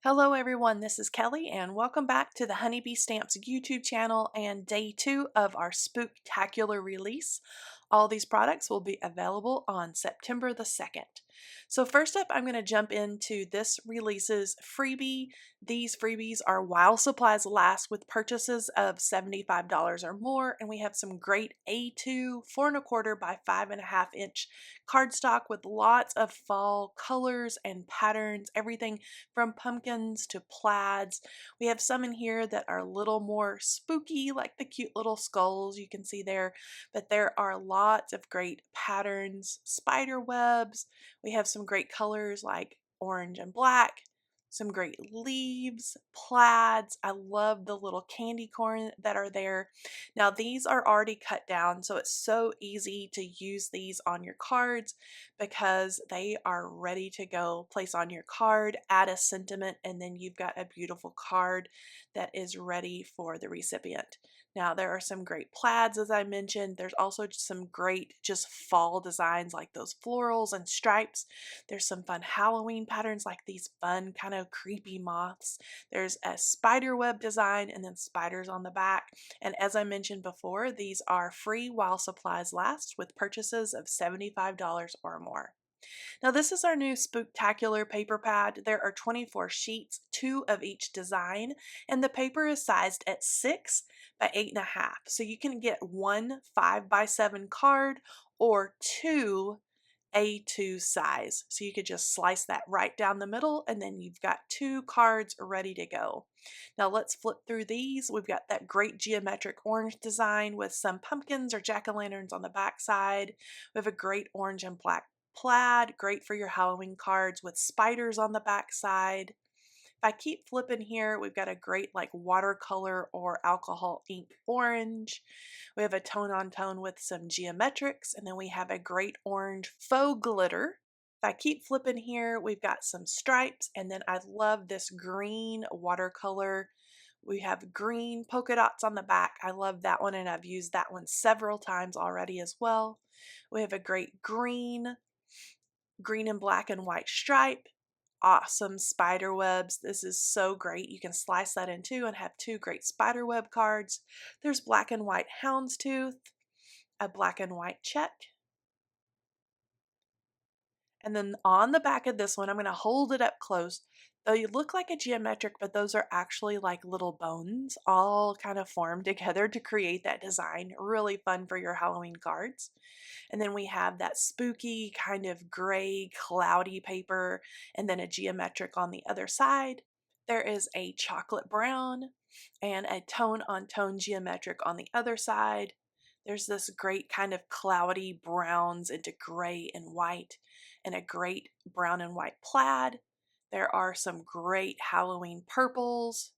Hello everyone, this is Kelly and welcome back to the Honeybee Stamps YouTube channel and day 2 of our spooktacular release. All these products will be available on September the 2nd. So first up, I'm going to jump into this release's freebie. These freebies are while supplies last with purchases of $75 or more, and we have some great A2 4¼ by 5½ inch cardstock with lots of fall colors and patterns, everything from pumpkins to plaids. We have some in here that are a little more spooky, like the cute little skulls you can see there, but there are lots of great patterns, spider webs. We have some great colors like orange and black, some great leaves, plaids. I love the little candy corn that are there. Now these are already cut down, so it's so easy to use these on your cards because they are ready to go. Place on your card, add a sentiment, and then you've got a beautiful card that is ready for the recipient. Now there are some great plaids, as I mentioned. There's also some great just fall designs like those florals and stripes. There's some fun Halloween patterns like these fun kind of creepy moths. There's a spider web design and then spiders on the back. And as I mentioned before, these are free while supplies last with purchases of $75 or more. Now this is our new Spooktacular paper pad. There are 24 sheets, 2 of each design, and the paper is sized at 6 by 8½. So you can get one 5x7 card or two A2 size. So you could just slice that right down the middle and then you've got 2 cards ready to go. Now let's flip through these. We've got that great geometric orange design with some pumpkins or jack-o'-lanterns on the back side. We have a great orange and black plaid, great for your Halloween cards with spiders on the back side. If I keep flipping here, we've got a great like watercolor or alcohol ink orange. We have a tone on tone with some geometrics, and then we have a great orange faux glitter. If I keep flipping here, we've got some stripes, and then I love this green watercolor. We have green polka dots on the back. I love that one, and I've used that one several times already as well. We have a great green and black and white stripe. Awesome spider webs. This is so great. You can slice that in two and have 2 great spider web cards. There's black and white houndstooth, a black and white check, and then on the back of this one, I'm going to hold it up close. They look like a geometric, but those are actually like little bones all kind of formed together to create that design. Really fun for your Halloween cards. And then we have that spooky kind of gray cloudy paper and then a geometric on the other side. There is a chocolate brown and a tone on tone geometric on the other side. There's this great kind of cloudy browns into gray and white and a great brown and white plaid. There are some great Halloween purples.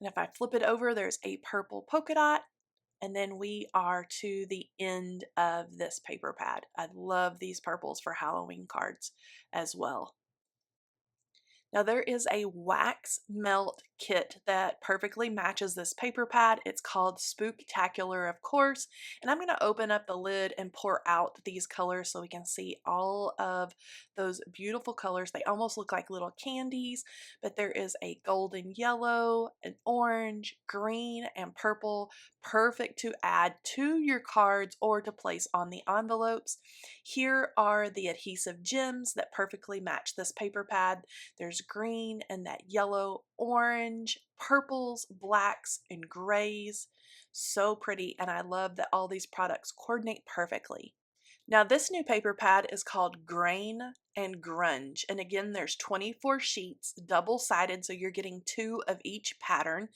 And if I flip it over, there's a purple polka dot. And then we are to the end of this paper pad. I love these purples for Halloween cards as well. Now there is a wax melt kit that perfectly matches this paper pad. It's called Spooktacular, of course, and I'm going to open up the lid and pour out these colors so we can see all of those beautiful colors. They almost look like little candies, but there is a golden yellow, an orange, green, and purple, perfect to add to your cards or to place on the envelopes. Here are the adhesive gems that perfectly match this paper pad. There's green and that yellow, orange, purples, blacks, and grays. So pretty, and I love that all these products coordinate perfectly. Now this new paper pad is called Grain and Grunge, and again there's 24 sheets, double-sided, so you're getting 2 of each pattern.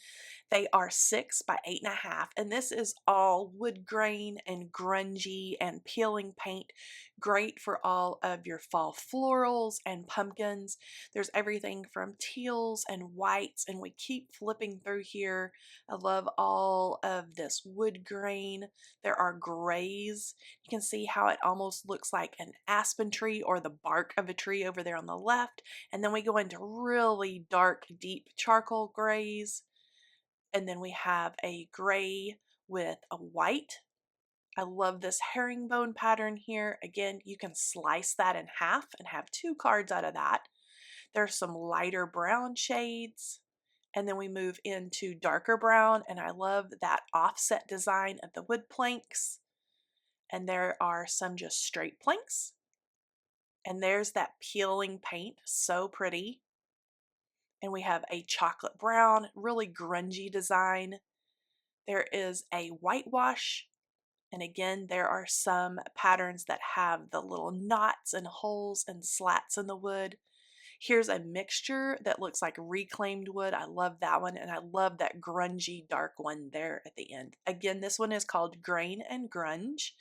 They are 6 by 8½, and this is all wood grain and grungy and peeling paint. Great for all of your fall florals and pumpkins. There's everything from teals and whites, and we keep flipping through here. I love all of this wood grain. There are grays. You can see how it almost looks like an aspen tree or the bark of a tree over there on the left. And then we go into really dark, deep charcoal grays. And then we have a gray with a white. I love this herringbone pattern here. Again, you can slice that in half and have 2 cards out of that. There's some lighter brown shades, and then we move into darker brown, and I love that offset design of the wood planks. And there are some just straight planks. And there's that peeling paint, so pretty. And we have a chocolate brown, really grungy design. There is a whitewash, and again, there are some patterns that have the little knots and holes and slats in the wood. Here's a mixture that looks like reclaimed wood. I love that one, and I love that grungy dark one there at the end. Again, this one is called Grain and Grunge,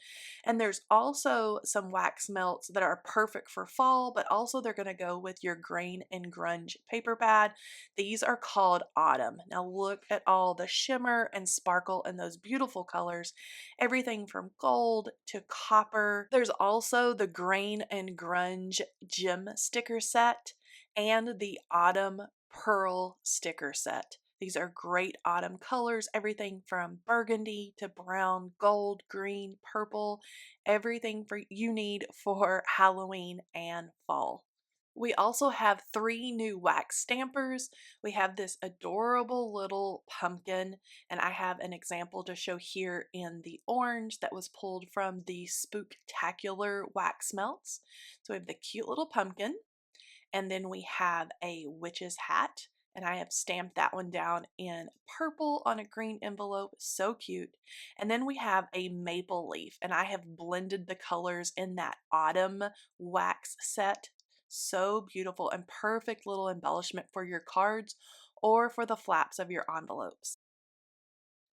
and there's also some wax melts that are perfect for fall, but also they're going to go with your Grain and Grunge paper pad. These are called Autumn. Now look at all the shimmer and sparkle and those beautiful colors, everything from gold to copper. There's also the Grain and Grunge gem sticker set and the Autumn Pearl sticker set. These are great autumn colors, everything from burgundy to brown, gold, green, purple, everything for you need for Halloween and fall. We also have 3 new wax stampers. We have this adorable little pumpkin, and I have an example to show here in the orange that was pulled from the Spooktacular wax melts. So we have the cute little pumpkin, and then we have a witch's hat, and I have stamped that one down in purple on a green envelope. So cute. And then we have a maple leaf, and I have blended the colors in that autumn wax set. So beautiful and perfect little embellishment for your cards or for the flaps of your envelopes.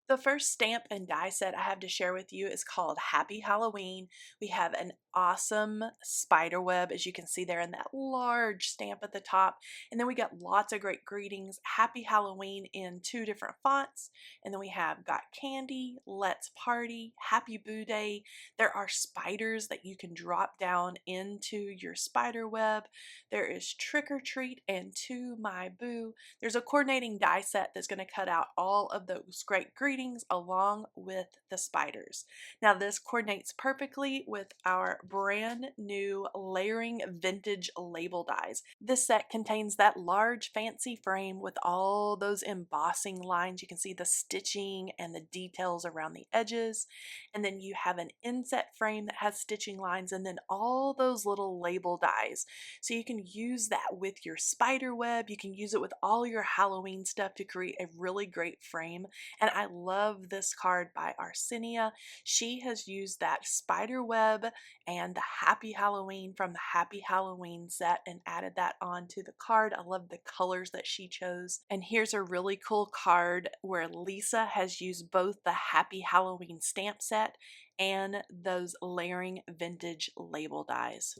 The first stamp and die set I have to share with you is called Happy Halloween. We have an awesome spider web, as you can see there in that large stamp at the top. And then we got lots of great greetings. Happy Halloween in 2 different fonts. And then we have Got Candy, Let's Party, Happy Boo Day. There are spiders that you can drop down into your spider web. There is Trick or Treat and To My Boo. There's a coordinating die set that's going to cut out all of those great greetings along with the spiders. Now this coordinates perfectly with our brand new layering vintage label dies. This set contains that large fancy frame with all those embossing lines. You can see the stitching and the details around the edges. And then you have an inset frame that has stitching lines, and then all those little label dies. So you can use that with your spider web. You can use it with all your Halloween stuff to create a really great frame. And I love this card by Arsenio. She has used that spider web and the Happy Halloween from the Happy Halloween set and added that onto the card. I love the colors that she chose. And here's a really cool card where Lisa has used both the Happy Halloween stamp set and those layering vintage label dies.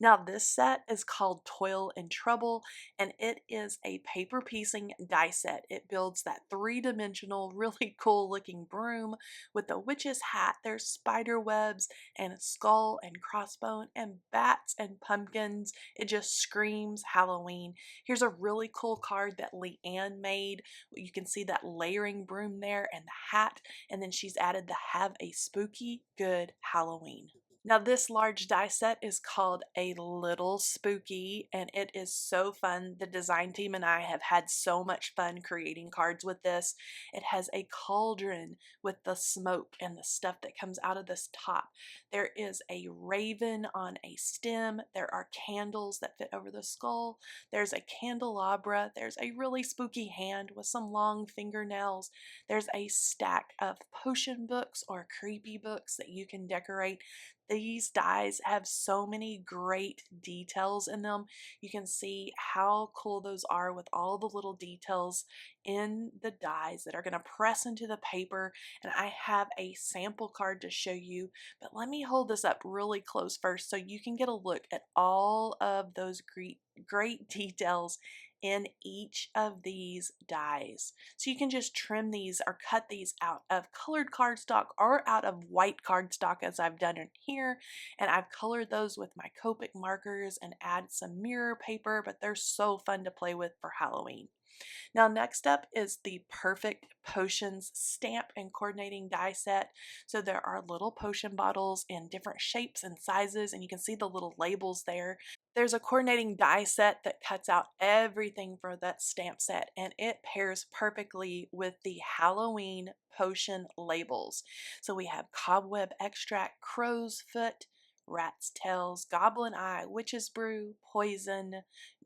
Now, this set is called Toil and Trouble, and it is a paper piecing die set. It builds that 3-dimensional, really cool looking broom with the witch's hat. There's spider webs and a skull and crossbone and bats and pumpkins. It just screams Halloween. Here's a really cool card that Leanne made. You can see that layering broom there and the hat, and then she's added the Have a Spooky Good Halloween. Now, this large die set is called A Little Spooky, and it is so fun. The design team and I have had so much fun creating cards with this. It has a cauldron with the smoke and the stuff that comes out of this top. There is a raven on a stem. There are candles that fit over the skull. There's a candelabra. There's a really spooky hand with some long fingernails. There's a stack of potion books or creepy books that you can decorate. These dies have so many great details in them. You can see how cool those are with all the little details in the dies that are going to press into the paper. And I have a sample card to show you, but let me hold this up really close first so you can get a look at all of those great details in each of these dies. So you can just trim these or cut these out of colored cardstock or out of white cardstock as I've done in here. And I've colored those with my Copic markers and added some mirror paper, but they're so fun to play with for Halloween. Now next up is the Perfect Potions stamp and coordinating die set. So there are little potion bottles in different shapes and sizes, and you can see the little labels there. There's a coordinating die set that cuts out everything for that stamp set, and it pairs perfectly with the Halloween potion labels. So we have cobweb extract, crow's foot, rat's tails, goblin eye, witch's brew, poison,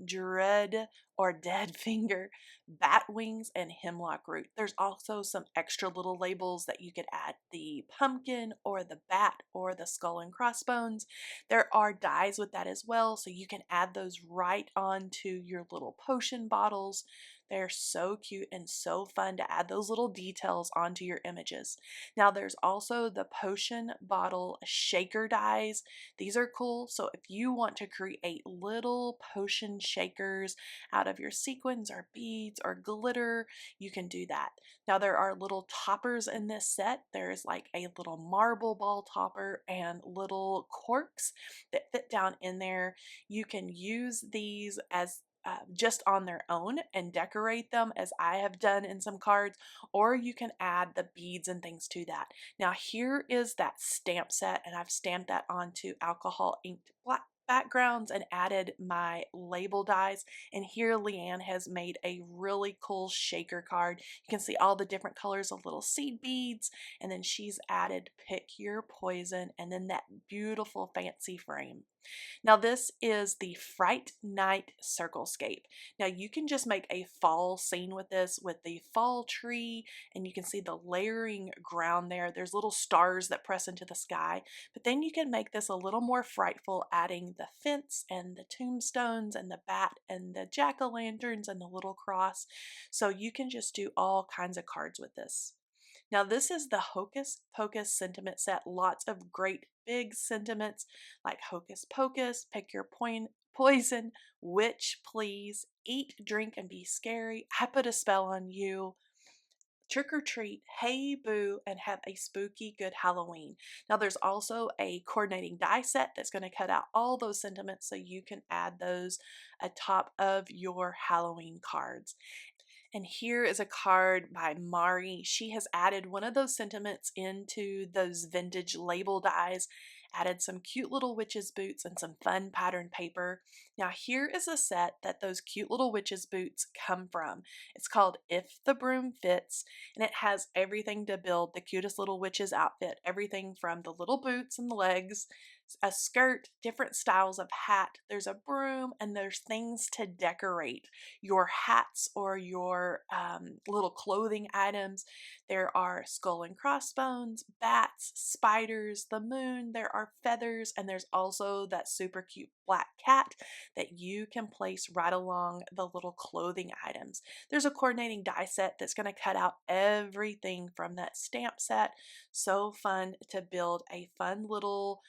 dread or dead finger, bat wings, and hemlock root. There's also some extra little labels that you could add: the pumpkin or the bat or the skull and crossbones. There are dies with that as well, so you can add those right onto your little potion bottles. They're so cute and so fun to add those little details onto your images. Now there's also the potion bottle shaker dies. These are cool, so if you want to create little potion shakers out of your sequins or beads or glitter, you can do that. Now there are little toppers in this set. There's like a little marble ball topper and little corks that fit down in there. You can use these as just on their own and decorate them as I have done in some cards, or you can add the beads and things to that. Now here is that stamp set, and I've stamped that onto alcohol inked black backgrounds and added my label dies. And here Leanne has made a really cool shaker card. You can see all the different colors of little seed beads, and then she's added pick your poison and then that beautiful fancy frame. Now this is the Fright Night Circlescape. Now you can just make a fall scene with this, with the fall tree, and you can see the layering ground there. There's little stars that press into the sky, but then you can make this a little more frightful, adding the fence and the tombstones and the bat and the jack-o'-lanterns and the little cross. So you can just do all kinds of cards with this. Now, this is the Hocus Pocus sentiment set. Lots of great big sentiments like Hocus Pocus, pick your poison, witch, please, eat, drink, and be scary, I put a spell on you, trick or treat, hey boo, and have a spooky good Halloween. Now, there's also a coordinating die set that's going to cut out all those sentiments so you can add those atop of your Halloween cards. And here is a card by Mari. She has added one of those sentiments into those vintage label dies, added some cute little witches boots and some fun pattern paper. Now here is a set that those cute little witches boots come from. It's called If the Broom Fits, and it has everything to build the cutest little witches outfit. Everything from the little boots and the legs, a skirt, different styles of hat, there's a broom, and there's things to decorate your hats or your little clothing items. There are skull and crossbones, bats, spiders, the moon, there are feathers, and there's also that super cute black cat that you can place right along the little clothing items. There's a coordinating die set that's going to cut out everything from that stamp set. So fun to build a fun little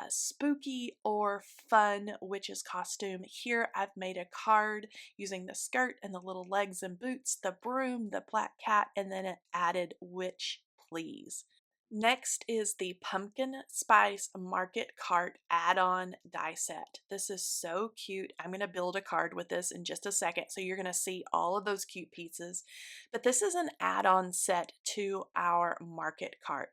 spooky or fun witch's costume. Here I've made a card using the skirt and the little legs and boots, the broom, the black cat, and then it added witch please. Next is the Pumpkin Spice Market Cart add-on die set. This is so cute. I'm going to build a card with this in just a second, so you're going to see all of those cute pieces. But this is an add-on set to our market cart.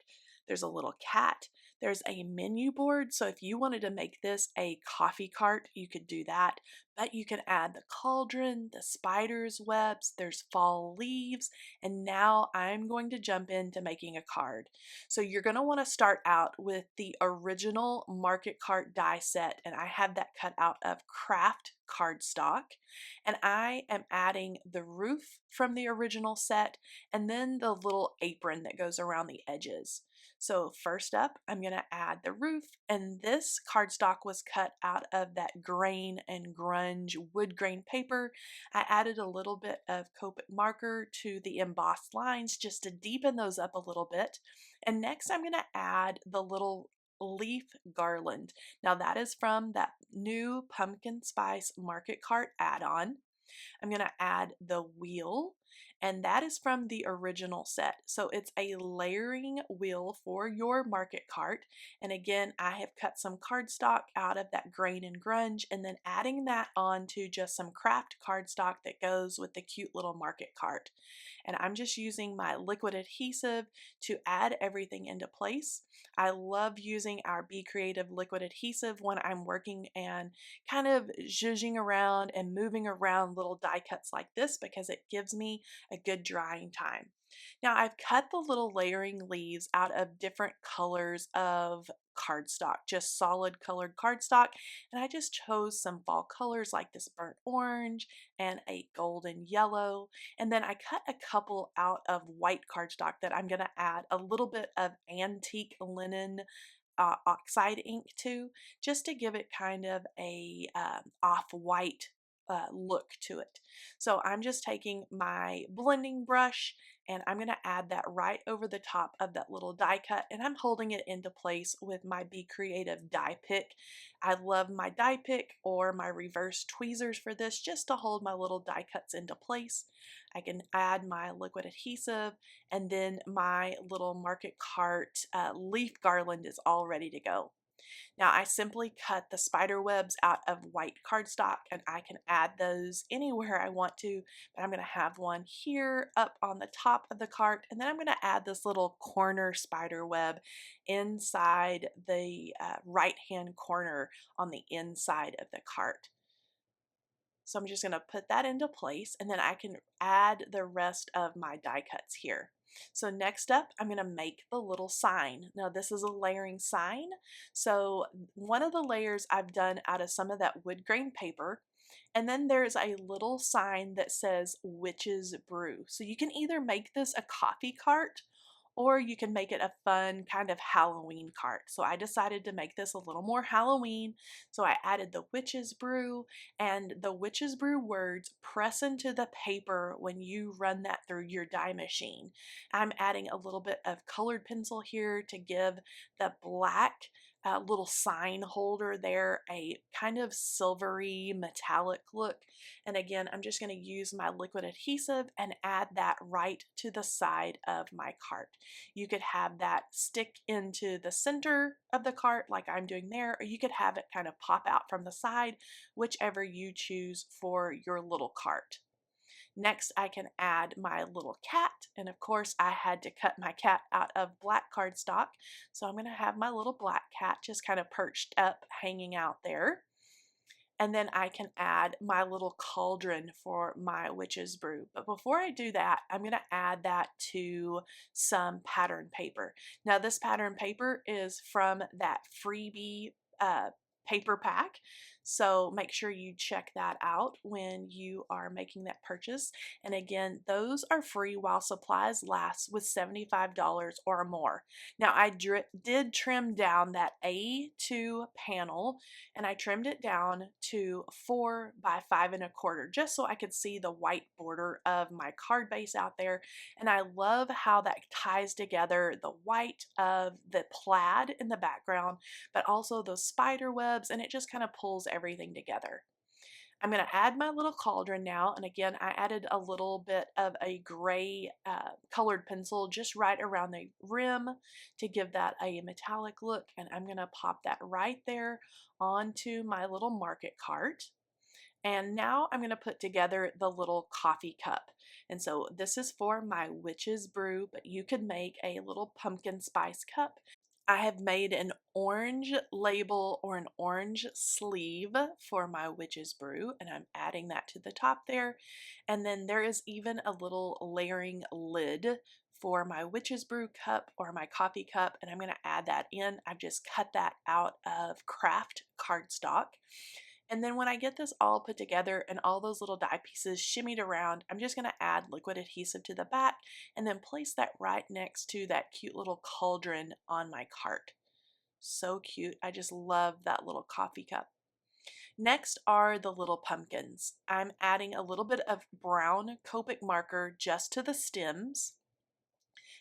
There's a little cat. There's a menu board, so if you wanted to make this a coffee cart, you could do that. But you can add the cauldron, the spider's webs, there's fall leaves, and now I'm going to jump into making a card. So you're going to want to start out with the original market cart die set, and I have that cut out of craft cardstock, and I am adding the roof from the original set and then the little apron that goes around the edges. So first up, I'm going to add the roof, and this cardstock was cut out of that grain and grunge wood grain paper. I added a little bit of Copic marker to the embossed lines just to deepen those up a little bit. And next I'm going to add the little leaf garland. Now that is from that new pumpkin spice market cart add-on. I'm going to add the wheel, and that is from the original set. So it's a layering wheel for your market cart. And again, I have cut some cardstock out of that Grain and Grunge and then adding that on to just some craft cardstock that goes with the cute little market cart. And I'm just using my liquid adhesive to add everything into place. I love using our Be Creative liquid adhesive when I'm working and kind of zhuzhing around and moving around little die cuts like this because it gives me a good drying time. Now I've cut the little layering leaves out of different colors of cardstock, just solid colored cardstock, and I just chose some fall colors like this burnt orange and a golden yellow, and then I cut a couple out of white cardstock that I'm going to add a little bit of antique linen oxide ink to, just to give it kind of a off-white look to it. So I'm just taking my blending brush and I'm going to add that right over the top of that little die cut, and I'm holding it into place with my Be Creative die pick. I love my die pick or my reverse tweezers for this, just to hold my little die cuts into place. I can add my liquid adhesive, and then my little market cart leaf garland is all ready to go. Now I simply cut the spider webs out of white cardstock and I can add those anywhere I want to, but I'm going to have one here up on the top of the cart, and then I'm going to add this little corner spider web inside the right hand corner on the inside of the cart. So I'm just going to put that into place, and then I can add the rest of my die cuts here. So next up, I'm going to make the little sign. Now this is a layering sign. So one of the layers I've done out of some of that wood grain paper, and then there's a little sign that says Witch's Brew. So you can either make this a coffee cart or you can make it a fun kind of Halloween cart. So I decided to make this a little more Halloween. So I added the Witch's Brew, and the Witch's Brew words press into the paper when you run that through your die machine. I'm adding a little bit of colored pencil here to give the black little sign holder there a kind of silvery metallic look. And again, I'm just going to use my liquid adhesive and add that right to the side of my cart. You could have that stick into the center of the cart like I'm doing there, or you could have it kind of pop out from the side, whichever you choose for your little cart. Next, I can add my little cat, and of course I had to cut my cat out of black cardstock, so I'm going to have my little black cat just kind of perched up, hanging out there. And then I can add my little cauldron for my Witch's Brew. But before I do that, I'm going to add that to some pattern paper. Now this pattern paper is from that freebie paper pack, so make sure you check that out when you are making that purchase. And again, those are free while supplies last with $75 or more. Now I did trim down that A2 panel, and I trimmed it down to 4 by 5 1/4 just so I could see the white border of my card base out there. And I love how that ties together the white of the plaid in the background, but also those spider webs, and it just kind of pulls everything together. I'm going to add my little cauldron now, and again I added a little bit of a gray colored pencil just right around the rim to give that a metallic look, and I'm going to pop that right there onto my little market cart. And now I'm going to put together the little coffee cup. And so this is for my Witch's Brew, but you could make a little pumpkin spice cup. I have made an orange label or an orange sleeve for my Witch's Brew, and I'm adding that to the top there. And then there is even a little layering lid for my Witch's Brew cup or my coffee cup, and I'm going to add that in. I've just cut that out of craft cardstock. And then when I get this all put together and all those little die pieces shimmied around, I'm just going to add liquid adhesive to the back and then place that right next to that cute little cauldron on my cart. So cute. I just love that little coffee cup. Next are the little pumpkins. I'm adding a little bit of brown Copic marker just to the stems.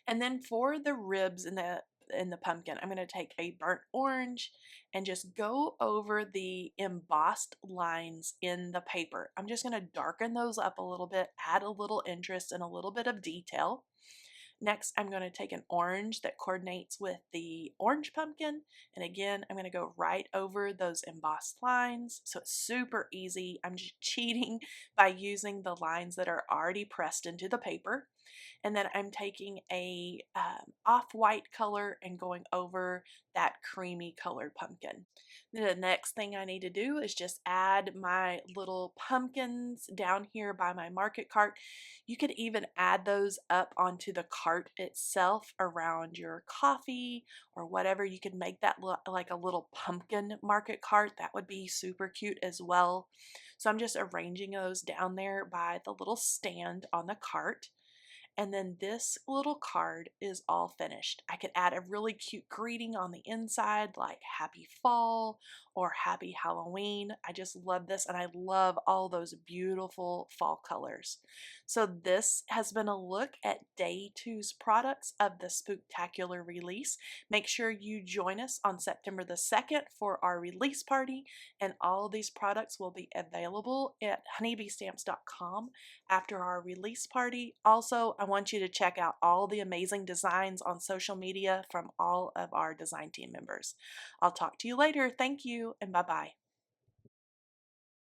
And then for the ribs and the in the pumpkin. I'm going to take a burnt orange and just go over the embossed lines in the paper. I'm just going to darken those up a little bit, add a little interest and a little bit of detail. Next, I'm going to take an orange that coordinates with the orange pumpkin. And again, I'm going to go right over those embossed lines. So it's super easy. I'm just cheating by using the lines that are already pressed into the paper. And then I'm taking a off-white color and going over that creamy colored pumpkin. The next thing I need to do is just add my little pumpkins down here by my market cart. You could even add those up onto the cart itself around your coffee or whatever. You could make that look like a little pumpkin market cart. That would be super cute as well. So I'm just arranging those down there by the little stand on the cart. And then this little card is all finished. I could add a really cute greeting on the inside like happy fall or happy Halloween. I just love this and I love all those beautiful fall colors. So this has been a look at day two's products of the Spooktacular release. Make sure you join us on September the 2nd for our release party, and all of these products will be available at honeybeestamps.com after our release party. Also, I want you to check out all the amazing designs on social media from all of our design team members. I'll talk to you later. Thank you and bye-bye.